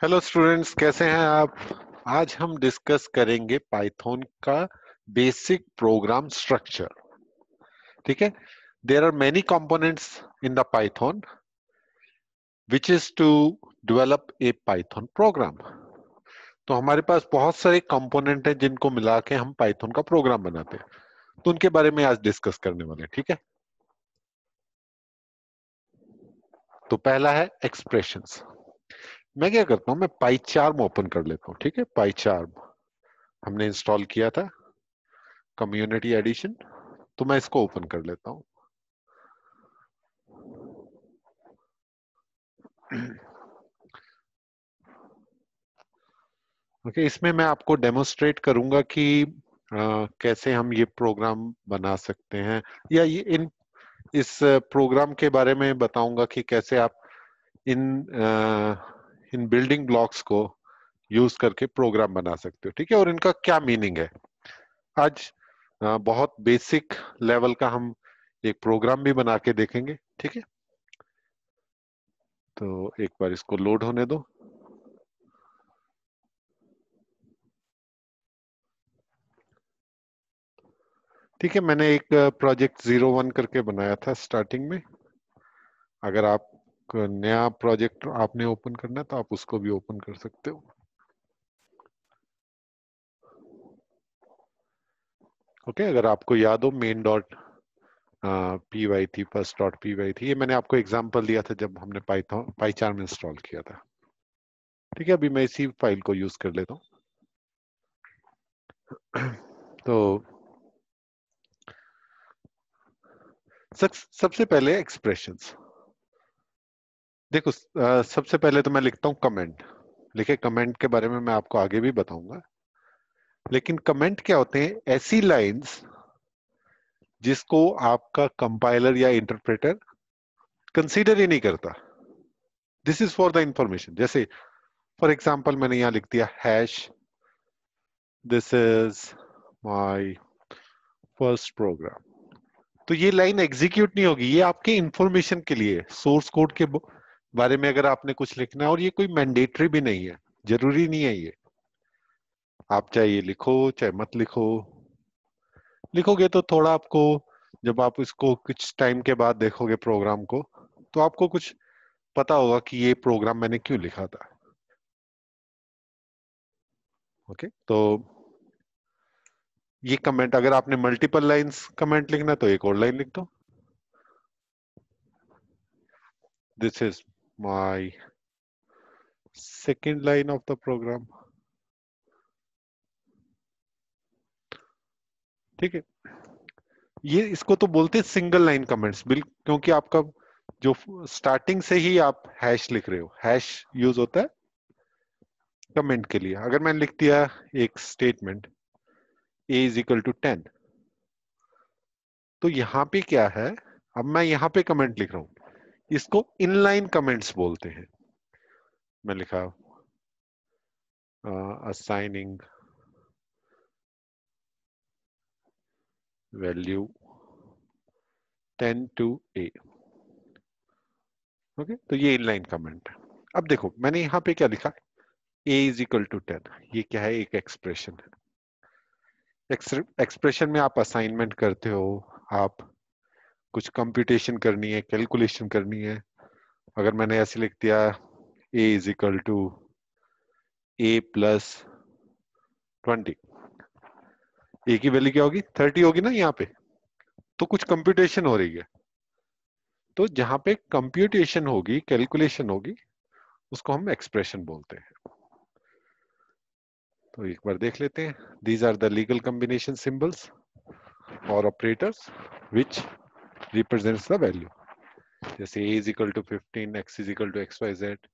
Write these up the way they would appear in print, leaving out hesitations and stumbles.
Hello students, कैसे हैं आप। आज हम डिस्कस करेंगे पाइथन का बेसिक प्रोग्राम स्ट्रक्चर। ठीक है। There are many components in the Python which is to develop a Python program. तो हमारे पास बहुत सारे कंपोनेंट हैं जिनको मिला के हम पाइथन का प्रोग्राम बनाते हैं। तो उनके बारे में आज डिस्कस करने वाले हैं। ठीक है। तो पहला है एक्सप्रेशंस। मैं क्या करता हूं, मैं पाइचार्म ओपन कर लेता हूं। ठीक है, पाइचार्म हमने इंस्टॉल किया था, कम्युनिटी एडिशन। तो मैं इसको ओपन कर लेता हूं। ओके, इसमें मैं आपको डेमोस्ट्रेट करूंगा कि कैसे हम ये प्रोग्राम बना सकते हैं, या ये इस प्रोग्राम के बारे में बताऊंगा कि कैसे आप इन इन बिल्डिंग ब्लॉक्स को यूज करके प्रोग्राम बना सकते हो। ठीक है, और इनका क्या मीनिंग है। आज बहुत बेसिक लेवल का हम एक प्रोग्राम भी बना के देखेंगे। ठीक है, तो एक बार इसको लोड होने दो। ठीक है, मैंने एक प्रोजेक्ट 01 करके बनाया था स्टार्टिंग में। अगर आप नया प्रोजेक्ट आपने ओपन करना है तो आप उसको भी ओपन कर सकते हो। ओके, अगर आपको याद हो मेन डॉट पी वाई थी, फर्स्ट डॉट पी वाई थी, ये मैंने आपको एग्जांपल दिया था जब हमने पाइथन पाइचार्म इंस्टॉल किया था। ठीक है, अभी मैं इसी फाइल को यूज कर लेता हूँ। तो सबसे पहले एक्सप्रेशंस देखो। सबसे पहले तो मैं लिखता हूँ कमेंट। लिखे, कमेंट के बारे में मैं आपको आगे भी बताऊंगा। लेकिन कमेंट क्या होते हैं? ऐसी लाइंस जिसको आपका कंपाइलर या इंटरप्रेटर कंसीडर ही नहीं करता। This is for the information. जैसे फॉर एग्जाम्पल मैंने यहां लिख दिया hash, this is my first program. तो ये लाइन एग्जीक्यूट नहीं होगी, ये आपके इंफॉर्मेशन के लिए, सोर्स कोड के बारे में अगर आपने कुछ लिखना है। और ये कोई मैंडेटरी भी नहीं है, जरूरी नहीं है ये। आप चाहे ये लिखो चाहे मत लिखो। लिखोगे तो थोड़ा आपको, जब आप इसको कुछ टाइम के बाद देखोगे प्रोग्राम को, तो आपको कुछ पता होगा कि ये प्रोग्राम मैंने क्यों लिखा था। ओके, तो ये कमेंट, अगर आपने मल्टीपल लाइंस कमेंट लिखना है तो एक और लाइन लिख दो। This is my second line of the program. ठीक है, ये इसको तो बोलते हैं सिंगल लाइन कमेंट्स, बिल क्योंकि आपका जो स्टार्टिंग से ही आप हैश लिख रहे हो, हैश यूज होता है कमेंट के लिए। अगर मैंने लिख दिया एक statement a is equal to 10, तो यहाँ पे क्या है, अब मैं यहाँ पे कमेंट लिख रहा हूं, इसको इनलाइन कमेंट्स बोलते हैं। मैं लिखा assigning value 10 to a. Okay, तो ये इनलाइन कमेंट है। अब देखो मैंने यहाँ पे क्या लिखा, ए इज इक्वल टू 10। ये क्या है? एक एक्सप्रेशन है। एक्सप्रेशन में आप असाइनमेंट करते हो, आप कुछ कंप्यूटेशन करनी है, कैलकुलेशन करनी है। अगर मैंने ऐसे लिख दिया A is equal to A plus 20, A की वैल्यू क्या होगी? 30 होगी ना यहाँ पे। तो कुछ कंप्यूटेशन हो रही है। तो जहां पे कंप्यूटेशन होगी, कैलकुलेशन होगी, उसको हम एक्सप्रेशन बोलते हैं। तो एक बार देख लेते हैं। These are the legal combination symbols और operators which represents the value. जैसे a is equal to 15, x is equal to X Y Z.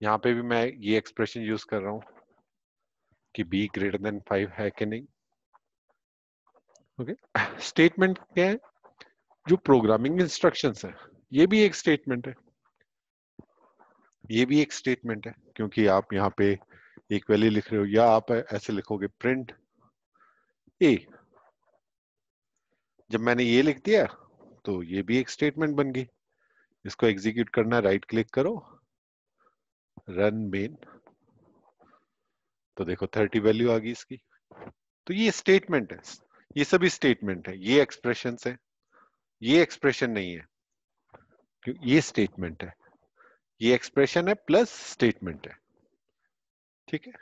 यहाँ पे भी मैं ये एक्सप्रेशन यूज कर रहा हूँ कि b ग्रेटर देन 5 है कि नहीं। ओके, स्टेटमेंट क्या है? जो प्रोग्रामिंग इंस्ट्रक्शंस है, ये भी एक स्टेटमेंट है। ये भी एक स्टेटमेंट है, क्योंकि आप यहाँ पे एक वैल्यू लिख रहे हो, या आप ऐसे लिखोगे प्रिंट ए। जब मैंने ये लिख दिया तो ये भी एक स्टेटमेंट बन गई। इसको एग्जीक्यूट करना, राइट क्लिक करो, रन मेन, तो देखो 30 वैल्यू आ गई इसकी। तो ये स्टेटमेंट है, ये सभी स्टेटमेंट है, ये एक्सप्रेशन है, ये एक्सप्रेशन नहीं है, ये स्टेटमेंट है, ये एक्सप्रेशन है प्लस स्टेटमेंट है। ठीक है।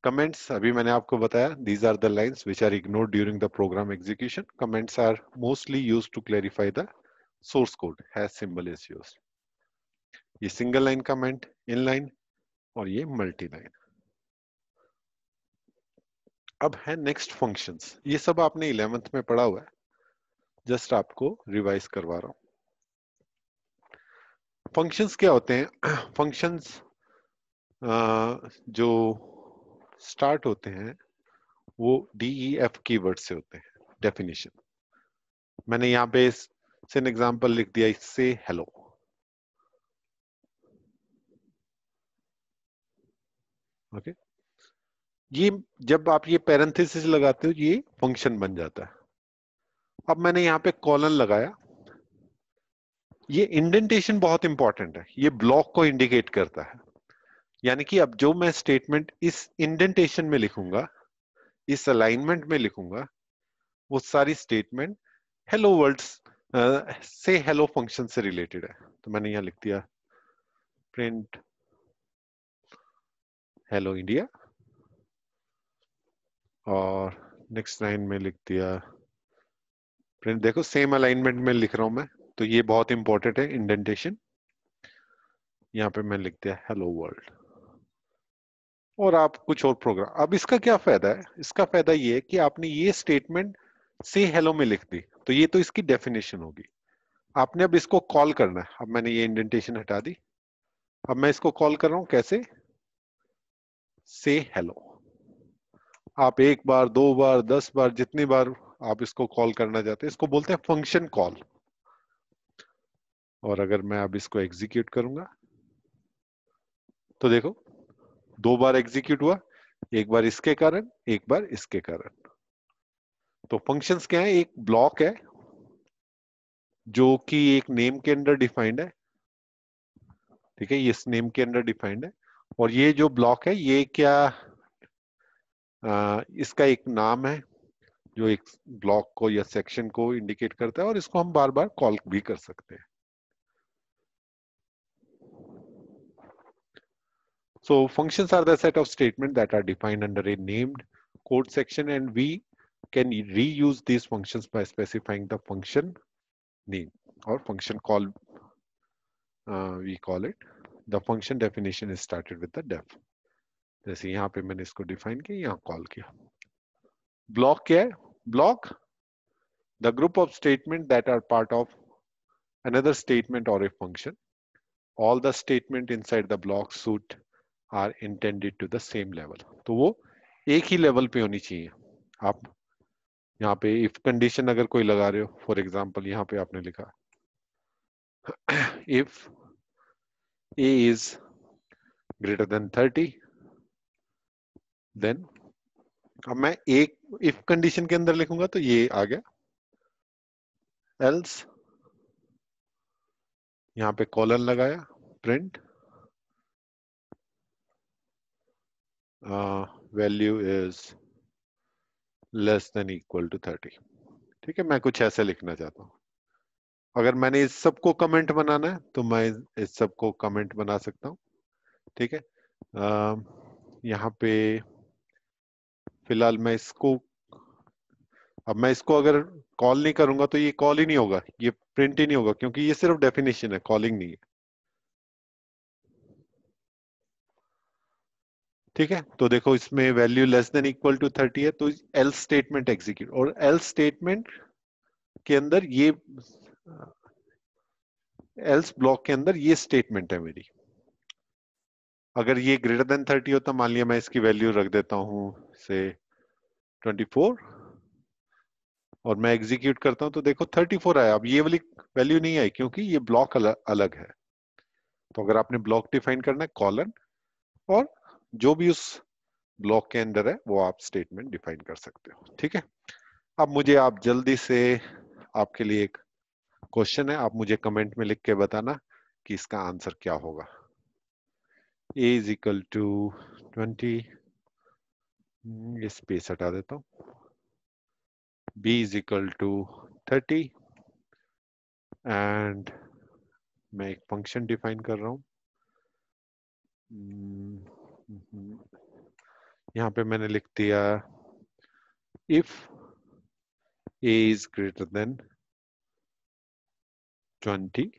कमेंट्स अभी मैंने आपको बताया, these are the lines which are ignored during the program execution. Comments are mostly used to clarify the source code, hash symbol is used. ये single line comment, in line, और ये मल्टी लाइन। अब है next functions. ये सब आपने 11th में पढ़ा हुआ है, जस्ट आपको रिवाइज करवा रहा हूं। फंक्शंस क्या होते हैं? फंक्शंस जो स्टार्ट होते हैं वो DEF कीवर्ड से होते हैं। डेफिनेशन मैंने यहाँ पे से एन एग्जांपल लिख दिया, इससे हेलो। ओके, ये जब आप ये पैरेंथेसिस लगाते हो ये फंक्शन बन जाता है। अब मैंने यहाँ पे कॉलन लगाया, ये इंडेंटेशन बहुत इंपॉर्टेंट है, ये ब्लॉक को इंडिकेट करता है। यानी कि अब जो मैं स्टेटमेंट इस इंडेंटेशन में लिखूंगा, इस अलाइनमेंट में लिखूंगा, वो सारी स्टेटमेंट हेलो वर्ड्स से हेलो फंक्शन से रिलेटेड है। तो मैंने यहां लिख दिया प्रिंट हेलो इंडिया, और नेक्स्ट लाइन में लिख दिया प्रिंट। देखो सेम अलाइनमेंट में लिख रहा हूं मैं, तो ये बहुत इंपॉर्टेंट है इंडेंटेशन। यहाँ पे मैं लिख दिया हेलो वर्ल्ड, और आप कुछ और प्रोग्राम। अब इसका क्या फायदा है? इसका फायदा ये है कि आपने ये स्टेटमेंट से हेलो में लिख दी, तो ये तो इसकी डेफिनेशन होगी। आपने अब इसको कॉल करना है। अब मैंने ये इंडेंटेशन हटा दी, अब मैं इसको कॉल कर रहा हूं कैसे? से हेलो। आप एक बार, दो बार, 10 बार, जितनी बार आप इसको कॉल करना चाहते हैं, इसको बोलते हैं फंक्शन कॉल। और अगर मैं अब इसको एग्जीक्यूट करूंगा तो देखो 2 बार एग्जीक्यूट हुआ, एक बार इसके कारण, एक बार इसके कारण। तो फंक्शंस क्या है? एक ब्लॉक है जो कि एक नेम के अंदर डिफाइंड है। ठीक है, ये इस नेम के अंदर डिफाइंड है, और ये जो ब्लॉक है ये क्या, इसका एक नाम है जो एक ब्लॉक को या सेक्शन को इंडिकेट करता है, और इसको हम बार बार कॉल भी कर सकते हैं। So functions are the set of statements that are defined under a named code section, and we can reuse these functions by specifying the function name or function call. We call it. The function definition is started with the def. जैसे यहाँ पे मैंने इसको define किया, यहाँ call किया। Block क्या है? Block the group of statements that are part of another statement or a function. All the statement inside the block suite are intended to the same level. तो वो एक ही लेवल पे होनी चाहिए। आप यहाँ पे इफ कंडीशन अगर कोई लगा रहे हो, फॉर एग्जांपल यहाँ पे आपने लिखा if a is greater than 30, then अब मैं एक इफ कंडीशन के अंदर लिखूंगा तो ये आ गया, एल्स यहाँ पे कॉलन लगाया, print value is less than equal to 30। ठीक है, मैं कुछ ऐसे लिखना चाहता हूँ। अगर मैंने इस सबको कमेंट बनाना है तो मैं इस सबको कमेंट बना सकता हूँ। ठीक है, यहाँ पे फिलहाल मैं इसको, अब मैं इसको अगर कॉल नहीं करूंगा तो ये कॉल ही नहीं होगा, ये प्रिंट ही नहीं होगा, क्योंकि ये सिर्फ डेफिनेशन है, कॉलिंग नहीं है। ठीक है, तो देखो इसमें value less than equal to 30 है, तो एल्स स्टेटमेंट एग्जीक्यूट, और एल्स स्टेटमेंट के अंदर ये, एल्स ब्लॉक के अंदर ये स्टेटमेंट है मेरी। अगर ये ग्रेटर देन 30 होता, मान लिया मैं इसकी वैल्यू रख देता हूं से 24, और मैं एग्जीक्यूट करता हूं तो देखो 34 आया। अब ये वाली वैल्यू नहीं आई क्योंकि ये ब्लॉक अलग है। तो अगर आपने ब्लॉक डिफाइन करना है, कॉलन और जो भी उस ब्लॉक के अंदर है वो आप स्टेटमेंट डिफाइन कर सकते हो। ठीक है, अब मुझे आप जल्दी से, आपके लिए एक क्वेश्चन है, आप मुझे कमेंट में लिख के बताना कि इसका आंसर क्या होगा। a इज इक्वल टू 20, ये स्पेस हटा देता हूँ, b is equal to 30 and मैं एक फंक्शन डिफाइन कर रहा हूँ। यहाँ पे मैंने लिख दिया if a is greater than 20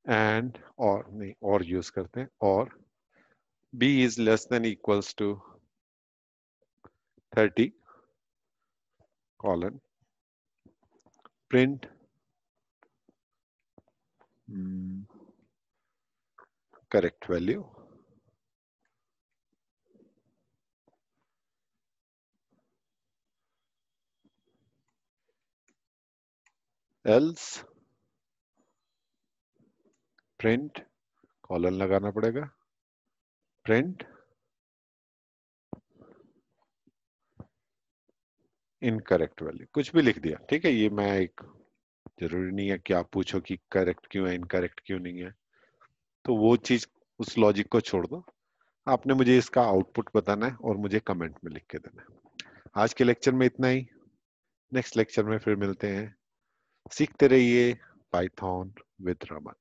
and, और नहीं, और यूज करते हैं, और b is less than equals to 30 colon print correct value, else print, colon लगाना पड़ेगा, print इनकरेक्ट वैल्यू, कुछ भी लिख दिया, ठीक है। ये मैं एक, जरूरी नहीं है कि आप पूछो कि करेक्ट क्यों है, इनकरेक्ट क्यों नहीं है, तो वो चीज, उस लॉजिक को छोड़ दो। आपने मुझे इसका आउटपुट बताना है और मुझे कमेंट में लिख के देना है। आज के लेक्चर में इतना ही, नेक्स्ट लेक्चर में फिर मिलते हैं। सीखते रहिए पाइथन विद रमन।